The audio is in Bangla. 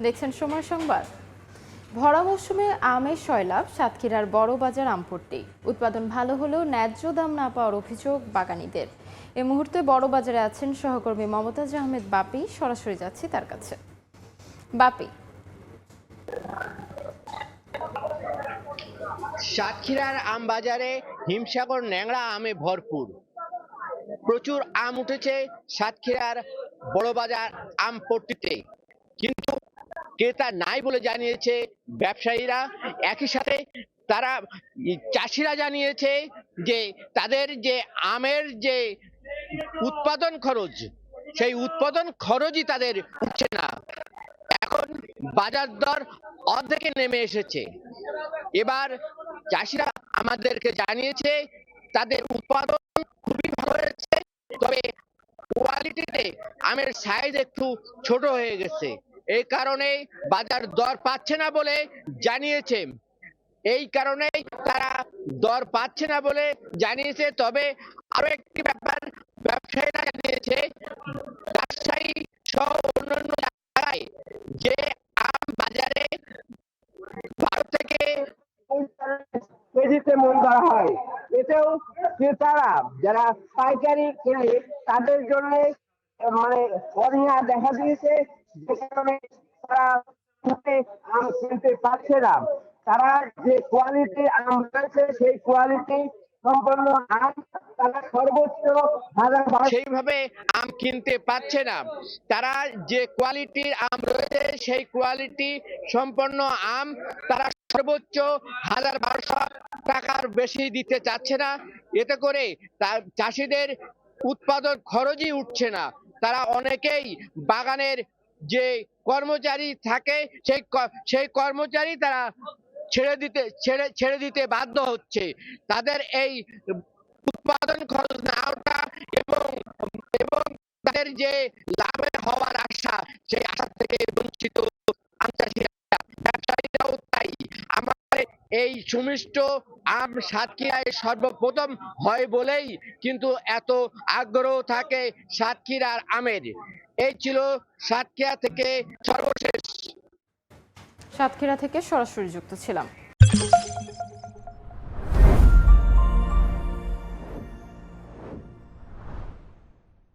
দেখছেন সময় সংবাদ। ভরা মৌসুমে আমের সয়লাভ সাতক্ষীরার বড় বাজার আমপট্টি। উৎপাদন ভালো হলেও ন্যায্য দাম না পাওয়ার অভিযোগ বাগানীদের। এই মুহূর্তে বড় বাজারে আছেন সহকর্মী মমতাজ আহমেদ বাপি। সরাসরি যাচ্ছি তার কাছে। বাপি, সাতক্ষীরার আম বাজারে হিমসাগর ন্যাংরা আমে ভরপুর। প্রচুর আম উঠেছে সাতক্ষীরার বড় বাজার আম পট্টিতে, কিন্তু ক্রেতা নাই বলে জানিয়েছে ব্যবসায়ীরা। একই সাথে তারা চাষিরা জানিয়েছে যে তাদের যে আমের যে উৎপাদন খরচ, সেই উৎপাদন খরচই তাদের উঠছে না। এখন বাজার দর অর্ধেকে নেমে এসেছে। এবার চাষিরা আমাদেরকে জানিয়েছে তাদের উৎপাদন খুবই ভালো হয়েছে, তবে কোয়ালিটিতে আমের সাইজ একটু ছোট হয়ে গেছে। এই কারণে বাজার দর পাচ্ছে না বলে জানিয়েছে। তবে আরো একটি ব্যাপার ব্যবসায়ীরা জানিয়েছে, রাজশাহী সহ অন্যান্য জায়গায় যে আম বাজারে 12 থেকে কেজিতে মন করা হয়, এতেও ক্রেতারা যারা পাইকারি কেনে তাদের জন্য মানে অনীহা দেখা দিয়েছে, যে কারণে তারা আম কিনতে পারছে না। তারা যে কোয়ালিটির আম রয়েছে সেই কোয়ালিটি সম্পন্ন আম তারা সর্বোচ্চ সেইভাবে আম কিনতে পারছে না। তারা যে কোয়ালিটির আম রয়েছে সেই কোয়ালিটি সম্পন্ন আম তারা সর্বোচ্চ 1200 টাকার বেশি দিতে চাচ্ছে না। এতে করে চাষিদের উৎপাদন খরচই উঠছে না। তারা অনেকেই বাগানের যে কর্মচারী থাকে সেই কর্মচারী তারা ছেড়ে দিতে বাধ্য হচ্ছে। তাদের এই উৎপাদন খরচ না ওঠা এবং এবং তাদের যে লাভের হওয়ার আশা, সেই আশা থেকে বঞ্চিত আম চাষিরা। ব্যবসায়ীরাও তাই। আমাদের এই সুমিষ্ট আম সাতক্ষীরায় সর্বপ্রথম হয় বলেই কিন্তু এত আগ্রহ থাকে সাতক্ষীরার আমের। এই ছিল সাতক্ষীরা থেকে সর্বশেষ। সাতক্ষীরা থেকে সরাসরি যুক্ত ছিলাম।